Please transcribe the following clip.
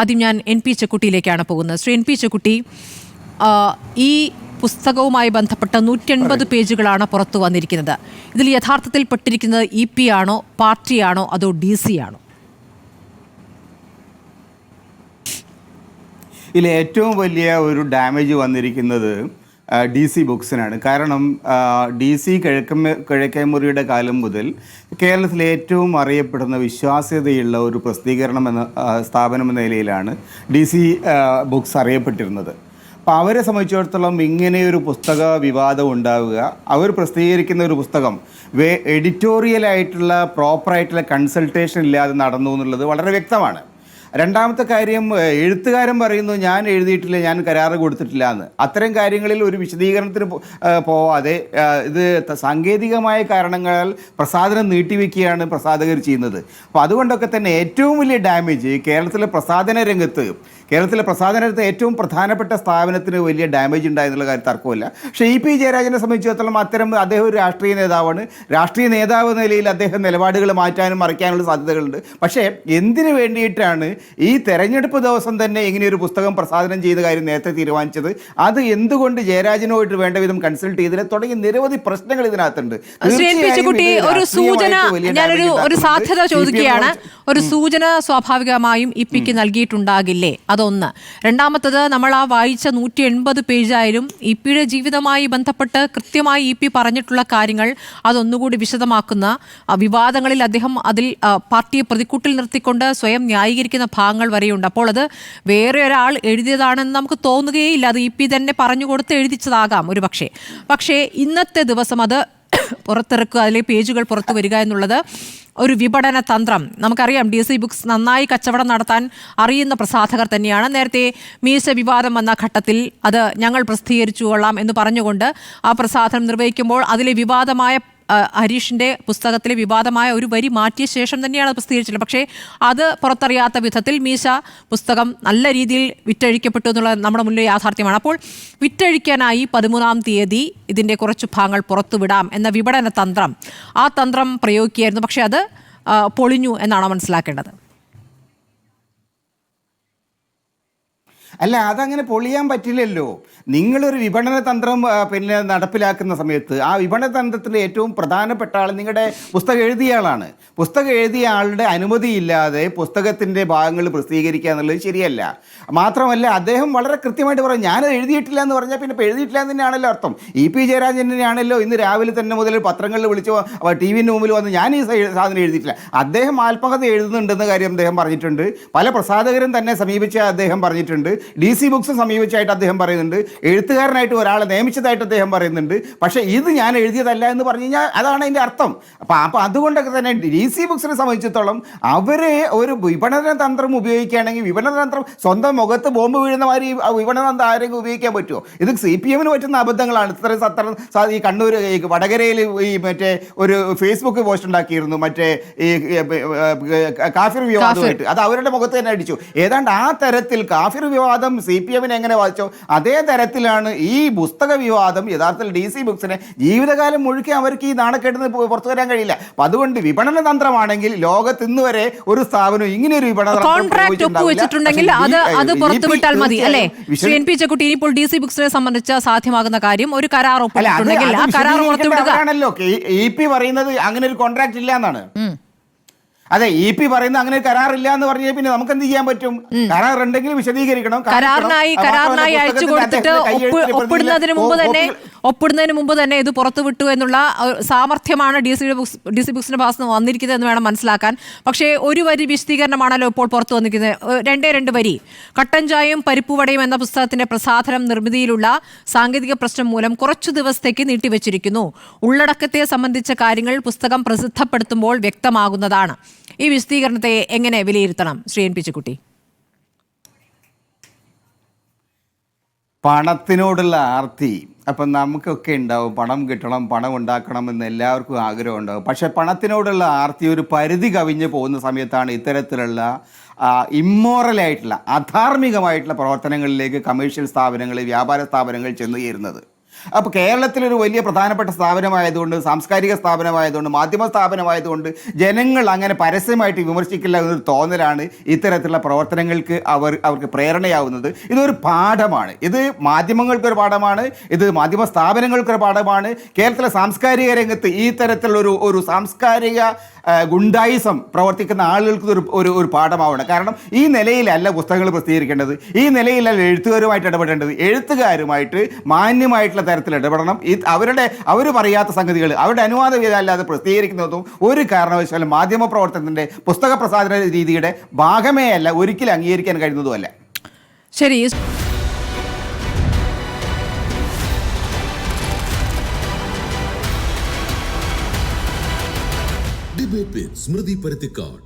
ആദ്യം ഞാൻ N P ചെക്കുട്ടിയിലേക്കാണ് പോകുന്നത്. ശ്രീ എൻ പി ചെക്കുട്ടി, ഈ പുസ്തകവുമായി ബന്ധപ്പെട്ട 180 പേജുകളാണ് പുറത്തു വന്നിരിക്കുന്നത്. ഇതിൽ യഥാർത്ഥത്തിൽ പെട്ടിരിക്കുന്നത് EP ആണോ, പാർട്ടിയാണോ, അതോ DC ആണോ? ഇതിൽ ഏറ്റവും വലിയ ഒരു ഡാമേജ് വന്നിരിക്കുന്നത് DC ബുക്സിനാണ്. കാരണം DC കിഴക്കേമുറിയുടെ കാലം മുതൽ കേരളത്തിലെ ഏറ്റവും അറിയപ്പെടുന്ന വിശ്വാസ്യതയുള്ള ഒരു പ്രസിദ്ധീകരണം എന്ന സ്ഥാപനം എന്ന നിലയിലാണ് DC ബുക്സ് അറിയപ്പെട്ടിരുന്നത്. അപ്പോൾ അവരെ സംബന്ധിച്ചിടത്തോളം ഇങ്ങനെയൊരു പുസ്തക വിവാദം ഉണ്ടാവുക, അവർ പ്രസിദ്ധീകരിക്കുന്ന ഒരു പുസ്തകം എഡിറ്റോറിയലായിട്ടുള്ള പ്രോപ്പറായിട്ടുള്ള കൺസൾട്ടേഷൻ ഇല്ലാതെ നടന്നു എന്നുള്ളത് വളരെ വ്യക്തമാണ്. രണ്ടാമത്തെ കാര്യം, എഴുത്തുകാരൻ പറയുന്നു ഞാൻ എഴുതിയിട്ടില്ല, ഞാൻ കരാറ് കൊടുത്തിട്ടില്ല എന്ന്. അത്തരം കാര്യങ്ങളിൽ ഒരു വിശദീകരണത്തിന് പോവാതെ ഇത് സാങ്കേതികമായ കാരണങ്ങളാൽ പ്രസാധനം നീട്ടിവെക്കുകയാണ് പ്രസാധകർ ചെയ്യുന്നത്. അപ്പോൾ അതുകൊണ്ടൊക്കെ തന്നെ ഏറ്റവും വലിയ ഡാമേജ് കേരളത്തിലെ പ്രസാധന രംഗത്ത് ഏറ്റവും പ്രധാനപ്പെട്ട സ്ഥാപനത്തിന് വലിയ ഡാമേജ് ഉണ്ടായെന്നുള്ള കാര്യം തർക്കമില്ല. പക്ഷേ EP ജയരാജനെ സംബന്ധിച്ചിടത്തോളം അദ്ദേഹം ഒരു രാഷ്ട്രീയ നേതാവാണ്. രാഷ്ട്രീയ നേതാവ് എന്ന നിലയിൽ അദ്ദേഹം നിലപാടുകൾ മാറ്റാനും മറിക്കാനുള്ള സാധ്യതകളുണ്ട്. പക്ഷേ എന്തിനു വേണ്ടിയിട്ടാണ് ഈ തെരഞ്ഞെടുപ്പ് ദിവസം തന്നെ ഇങ്ങനെയൊരു പുസ്തകം പ്രസാധനം ചെയ്ത കാര്യം നേരത്തെ തീരുമാനിച്ചത്? അത് എന്തുകൊണ്ട് ജയരാജനോട്ട് വേണ്ട വിധം കൺസൾട്ട് ചെയ്തില്ല? തുടങ്ങി നിരവധി പ്രശ്നങ്ങൾ ഇതിനകത്തുണ്ട്. ഒരു സാധ്യത ചോദിക്കുകയാണ്. ഒരു സൂചന സ്വാഭാവികമായും EP-ക്ക് നൽകിയിട്ടുണ്ടാകില്ലേ? അതൊന്ന്. രണ്ടാമത്തത്, നമ്മൾ ആ വായിച്ച 180 പേജായാലും EP-യുടെ ജീവിതവുമായി ബന്ധപ്പെട്ട് കൃത്യമായി EP പറഞ്ഞിട്ടുള്ള കാര്യങ്ങൾ അതൊന്നുകൂടി വിശദമാക്കുന്ന വിവാദങ്ങളിൽ അദ്ദേഹം അതിൽ പാർട്ടിയെ പ്രതിക്കൂട്ടിൽ നിർത്തിക്കൊണ്ട് സ്വയം ന്യായീകരിക്കുന്ന ഭാഗങ്ങൾ വരെയുണ്ട്. അപ്പോൾ അത് വേറെ ഒരാൾ എഴുതിയതാണെന്ന് നമുക്ക് തോന്നുകയില്ല. അത് EP തന്നെ പറഞ്ഞുകൊടുത്ത് എഴുതിച്ചതാകാം ഒരു പക്ഷേ ഇന്നത്തെ ദിവസം അത് പുറത്തിറക്കുക, അതിലെ പേജുകൾ പുറത്തു വരിക എന്നുള്ളത് ഒരു വിപണന തന്ത്രം. നമുക്കറിയാം DC ബുക്സ് നന്നായി കച്ചവടം നടത്താൻ അറിയുന്ന പ്രസാധകർ തന്നെയാണ്. നേരത്തെ മീശ വിവാദം വന്ന ഘട്ടത്തിൽ അത് ഞങ്ങൾ പ്രസിദ്ധീകരിച്ചു കൊള്ളാം എന്ന് പറഞ്ഞുകൊണ്ട് ആ പ്രസാധനം നിർവഹിക്കുമ്പോൾ അതിലെ വിവാദമായ ഹരീഷിൻ്റെ പുസ്തകത്തിലെ വിവാദമായ ഒരു വരി മാറ്റിയ ശേഷം തന്നെയാണ് അത് പ്രസിദ്ധീകരിച്ചത്. പക്ഷേ അത് പുറത്തറിയാത്ത വിധത്തിൽ മീശ പുസ്തകം നല്ല രീതിയിൽ വിറ്റഴിക്കപ്പെട്ടു എന്നുള്ളത് നമ്മുടെ മുന്നിലെ യാഥാർത്ഥ്യമാണ്. അപ്പോൾ വിറ്റഴിക്കാനായി 13-ാം തീയതി ഇതിൻ്റെ കുറച്ച് ഭാഗങ്ങൾ പുറത്തുവിടാം എന്ന വിപണന തന്ത്രം, ആ തന്ത്രം പ്രയോഗിക്കുകയായിരുന്നു. പക്ഷേ അത് പൊളിഞ്ഞു എന്നാണ് മനസ്സിലാക്കേണ്ടത്. അല്ല, അതങ്ങനെ പൊളിയാൻ പറ്റില്ലല്ലോ. നിങ്ങളൊരു വിപണന തന്ത്രം നടപ്പിലാക്കുന്ന സമയത്ത് ആ വിപണന തന്ത്രത്തിൻ്റെ ഏറ്റവും പ്രധാനപ്പെട്ട ആൾ നിങ്ങളുടെ പുസ്തകം എഴുതിയ ആളാണ്. പുസ്തകം എഴുതിയ ആളുടെ അനുമതിയില്ലാതെ പുസ്തകത്തിൻ്റെ ഭാഗങ്ങൾ പ്രസിദ്ധീകരിക്കുക എന്നുള്ളത് ശരിയല്ല. മാത്രമല്ല, അദ്ദേഹം വളരെ കൃത്യമായിട്ട് പറയും ഞാനത് എഴുതിയിട്ടില്ല എന്ന് പറഞ്ഞാൽ പിന്നെ എഴുതിയിട്ടില്ല എന്ന് തന്നെയാണല്ലോ അർത്ഥം. EP ജയരാജനെയാണല്ലോ ഇന്ന് രാവിലെ തന്നെ മുതൽ പത്രങ്ങളിൽ വിളിച്ച് TV-ന് മുമ്പിൽ വന്ന് ഞാൻ ഈ സാധനം എഴുതിയിട്ടില്ല. അദ്ദേഹം ആത്മകഥ എഴുതുന്നുണ്ടെന്ന കാര്യം അദ്ദേഹം പറഞ്ഞിട്ടുണ്ട്. പല പ്രസാധകരും തന്നെ സമീപിച്ച അദ്ദേഹം പറഞ്ഞിട്ടുണ്ട്. DC ബുക്സ് സമീപിച്ചായിട്ട് അദ്ദേഹം പറയുന്നുണ്ട്. എഴുത്തുകാരനായിട്ട് ഒരാളെ നിയമിച്ചതായിട്ട് അദ്ദേഹം പറയുന്നുണ്ട്. പക്ഷേ ഇത് ഞാൻ എഴുതിയതല്ല എന്ന് പറഞ്ഞു കഴിഞ്ഞാൽ അതാണ് അതിൻ്റെ അർത്ഥം. അപ്പോൾ അതുകൊണ്ടൊക്കെ തന്നെ DC ബുക്സിനെ സംബന്ധിച്ചിടത്തോളം അവരെ ഒരു വിപണന തന്ത്രം ഉപയോഗിക്കുകയാണെങ്കിൽ വിപണന തന്ത്രം സ്വന്തം മുഖത്ത് ബോംബ് വീഴുന്ന മാതിരി വിപണന തന്ത്രം ആരെങ്കിലും ഉപയോഗിക്കാൻ പറ്റുമോ? ഇത് CPM-ന് പറ്റുന്ന അബദ്ധങ്ങളാണ്. ഈ കണ്ണൂർ വടകരയിൽ ഈ മറ്റേ ഒരു ഫേസ്ബുക്ക് പോസ്റ്റ് ഉണ്ടാക്കിയിരുന്നു, മറ്റേ ഈ കാഫിർ വിവാദമായിട്ട്. അത് അവരുടെ മുഖത്ത് തന്നെ അടിച്ചു. ഏതാണ്ട് ആ തരത്തിൽ കാഫിർ വിവാദം CPM-നെ എങ്ങനെ വായിച്ചോ അതേ തരത്തിലാണ് ഈ പുസ്തക വിവാദം യഥാർത്ഥത്തിൽ DC ബുക്സിനെ ജീവിതകാലം മുഴുക്കി അവർക്ക് ഈ നാണക്കേട്ടിന് പുറത്തു വരാൻ കഴിയില്ല. അപ്പം അതുകൊണ്ട് വിപണന തന്ത്രമാണെങ്കിൽ ലോകത്ത് ഇന്ന് വരെ ഒരു സ്ഥാപനം ഇങ്ങനെ ഒരു വിപണന ഒപ്പുവെച്ചിട്ടുണ്ടെങ്കിൽ അത് പുറത്തുവിട്ടാൽ മതി അല്ലേ? NP ചെക്കുട്ടി, ഇപ്പോൾ DC ബുക്സിനെ സംബന്ധിച്ച് സാധ്യമാകുന്ന കാര്യം ഒരു കരാർ ഒപ്പിട്ടുണ്ടെങ്കിൽ ആ കരാർ പുറത്തുവിടുക ആണല്ലോ. EP പറയുന്നത് അങ്ങനെ ഒരു കോൺട്രാക്ട് ഇല്ല എന്നാണ്. അതെ, EP പറയുന്ന അങ്ങനെ കരാറില്ല എന്ന് പറഞ്ഞാൽ പിന്നെ നമുക്ക് എന്ത് ചെയ്യാൻ പറ്റും? കരാർ ഉണ്ടെങ്കിൽ വിശദീകരിക്കണം. കരാറിനായി അയച്ചു കൊടുത്തിട്ട് ഒപ്പിടുന്നതിന് മുമ്പ് തന്നെ ഇത് പുറത്തുവിട്ടു എന്നുള്ള സാമർഥ്യമാണ് DC ബുക്സിന്റെ ഭാഗത്ത് നിന്ന് വന്നിരിക്കുന്നത് എന്ന് വേണം മനസ്സിലാക്കാൻ. പക്ഷേ ഒരു വരി വിശദീകരണമാണല്ലോ ഇപ്പോൾ പുറത്തു വന്നിരിക്കുന്നത്. 2 വരി. കട്ടൻ ചായയും പരിപ്പുവടയും എന്ന പുസ്തകത്തിന്റെ പ്രസാധനം നിർമ്മിതിയിലുള്ള സാങ്കേതിക പ്രശ്നം മൂലം കുറച്ചു ദിവസത്തേക്ക് നീട്ടിവെച്ചിരിക്കുന്നു. ഉള്ളടക്കത്തെ സംബന്ധിച്ച കാര്യങ്ങൾ പുസ്തകം പ്രസിദ്ധപ്പെടുത്തുമ്പോൾ വ്യക്തമാകുന്നതാണ്. ഈ വിശദീകരണത്തെ എങ്ങനെ വിലയിരുത്തണം ശ്രീ NP ചെക്കുട്ടി? പണത്തിനോടുള്ള ആർത്തി അപ്പം നമുക്കൊക്കെ ഉണ്ടാവും. പണം കിട്ടണം, പണം ഉണ്ടാക്കണം എന്ന് എല്ലാവർക്കും ആഗ്രഹം ഉണ്ടാവും. പക്ഷേ പണത്തിനോടുള്ള ആർത്തി ഒരു പരിധി കവിഞ്ഞ് പോകുന്ന സമയത്താണ് ഇത്തരത്തിലുള്ള ഇമ്മോറലായിട്ടുള്ള അധാർമികമായിട്ടുള്ള പ്രവർത്തനങ്ങളിലേക്ക് കമേഴ്ഷ്യൽ സ്ഥാപനങ്ങൾ, വ്യാപാര സ്ഥാപനങ്ങൾ ചെന്ന് ചേരുന്നത്. അപ്പോൾ കേരളത്തിലൊരു വലിയ പ്രധാനപ്പെട്ട സ്ഥാപനമായതുകൊണ്ട്, സാംസ്കാരിക സ്ഥാപനമായതുകൊണ്ട്, മാധ്യമ സ്ഥാപനമായതുകൊണ്ട് ജനങ്ങൾ അങ്ങനെ പരസ്യമായിട്ട് വിമർശിക്കില്ല എന്നൊരു തോന്നലാണ് ഇത്തരത്തിലുള്ള പ്രവർത്തനങ്ങൾക്ക് അവർക്ക് പ്രേരണയാവുന്നത്. ഇതൊരു പാഠമാണ്. ഇത് മാധ്യമങ്ങൾക്കൊരു പാഠമാണ്, ഇത് മാധ്യമ സ്ഥാപനങ്ങൾക്കൊരു പാഠമാണ്. കേരളത്തിലെ സാംസ്കാരിക രംഗത്ത് ഈ തരത്തിലുള്ള ഒരു സാംസ്കാരിക ഗുണ്ടായിസം പ്രവർത്തിക്കുന്ന ആളുകൾക്ക് ഒരു പാഠമാവണം. കാരണം ഈ നിലയിലല്ല പുസ്തകങ്ങൾ പ്രസിദ്ധീകരിക്കേണ്ടത്, ഈ നിലയിലല്ല എഴുത്തുകാരുമായിട്ട് ഇടപെടേണ്ടത്. എഴുത്തുകാരുമായിട്ട് മാന്യമായിട്ടുള്ള തരത്തിൽ ഇടപെടണം. അവർ പറയാത്ത സംഗതികൾ അവരുടെ അനുവാദമില്ലാതെ പ്രസിദ്ധീകരിക്കുന്നതും ഒരു കാരണവശാലും മാധ്യമ പ്രവർത്തനത്തിൻ്റെ പുസ്തക പ്രസാധന രീതിയുടെ ഭാഗമേ അല്ല, ഒരിക്കലും അംഗീകരിക്കാൻ കഴിയുന്നതുമല്ല. ശരി. ഡിബേറ്റ് വിത്ത് സ്മൃതി പരുത്തിക്കാട്.